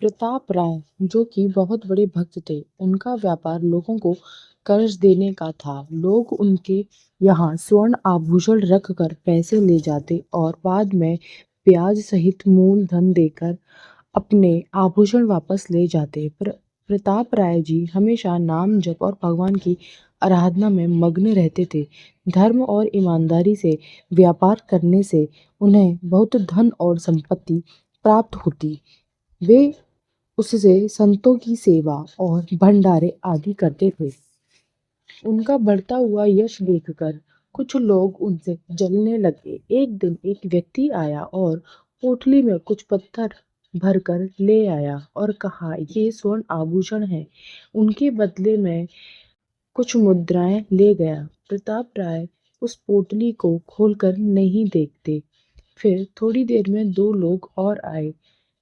प्रताप राय जो कि बहुत बड़े भक्त थे, उनका व्यापार लोगों को कर्ज देने का था। लोग उनके यहाँ स्वर्ण आभूषण रख कर पैसे ले जाते और बाद में ब्याज सहित मूलधन देकर अपने आभूषण वापस ले जाते। प्रताप राय जी हमेशा नाम जप और भगवान की आराधना में मग्न रहते थे। धर्म और ईमानदारी से व्यापार करने से उन्हें बहुत धन और संपत्ति प्राप्त होती। वे उससे संतों की सेवा और भंडारे आदि करते थे। उनका बढ़ता हुआ यश देखकर कुछ लोग उनसे जलने लगे। एक दिन एक व्यक्ति आया और पोटली में कुछ पत्थर भरकर ले आया और कहा, ये स्वर्ण आभूषण है, उनके बदले में कुछ मुद्राएं ले गया। प्रताप राय उस पोटली को खोलकर नहीं देखते। फिर थोड़ी देर में दो लोग और आए,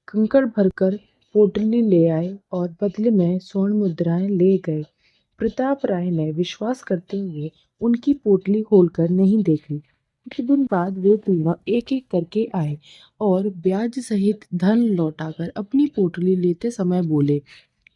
कंकड़ भरकर पोटली ले आए और बदले में स्वर्ण मुद्राएं ले गए। प्रताप राय ने विश्वास करते हुए उनकी पोटली खोलकर नहीं देखी। कुछ दिन बाद वे तीनों एक एक करके आए और ब्याज सहित धन लौटाकर अपनी पोटली लेते समय बोले,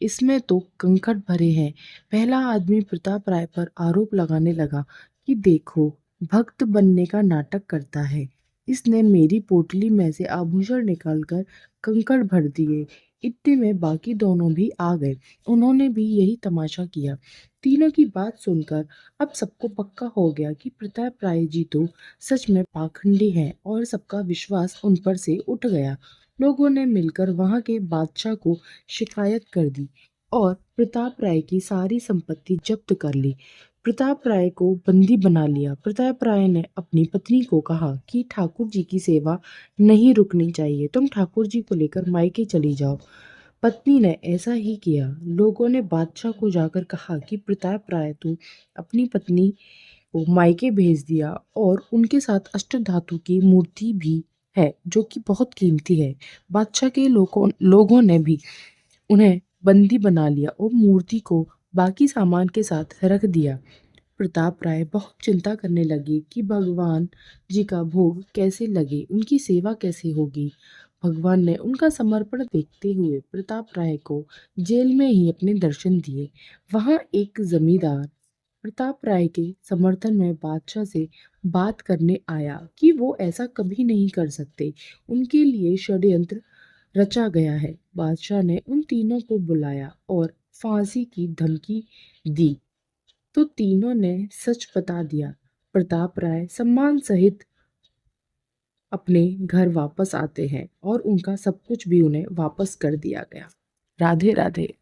इसमें तो कंकड़ भरे हैं। पहला आदमी प्रताप राय पर आरोप लगाने लगा कि देखो, भक्त बनने का नाटक करता है। इसने मेरी पोटली में से आभूषण निकालकर कंकड़ भर दिए। इतने में बाकी दोनों भी आ गए। उन्होंने भी यही तमाशा किया। तीनों की बात सुनकर अब सबको पक्का हो गया कि प्रताप राय जी तो सच में पाखंडी हैं और सबका विश्वास उन पर से उठ गया। लोगों ने मिलकर वहां के बादशाह को शिकायत कर दी और प्रताप राय की सारी संपत्ति जब्त कर ली। प्रताप राय को बंदी बना लिया। प्रताप राय ने अपनी पत्नी को कहा कि ठाकुर जी की सेवा नहीं रुकनी चाहिए, तुम ठाकुर जी को लेकर मायके चली जाओ। पत्नी ने ऐसा ही किया। लोगों ने बादशाह को जाकर कहा कि प्रताप राय तो अपनी पत्नी को मायके भेज दिया और उनके साथ अष्टधातु की मूर्ति भी है जो कि बहुत कीमती है। बादशाह के लोगों ने भी उन्हें बंदी बना लिया और मूर्ति को बाकी सामान के साथ रख दिया। प्रताप राय बहुत चिंता करने लगे कि भगवान जी का भोग कैसे लगे, उनकी सेवा कैसे होगी। भगवान ने उनका समर्पण देखते हुए प्रताप राय को जेल में ही अपने दर्शन दिए। वहां एक जमींदार प्रताप राय के समर्थन में बादशाह से बात करने आया कि वो ऐसा कभी नहीं कर सकते, उनके लिए षड्यंत्र रचा गया है। बादशाह ने उन तीनों को बुलाया और फांसी की धमकी दी तो तीनों ने सच बता दिया। प्रताप राय सम्मान सहित अपने घर वापस आते हैं और उनका सब कुछ भी उन्हें वापस कर दिया गया। राधे राधे।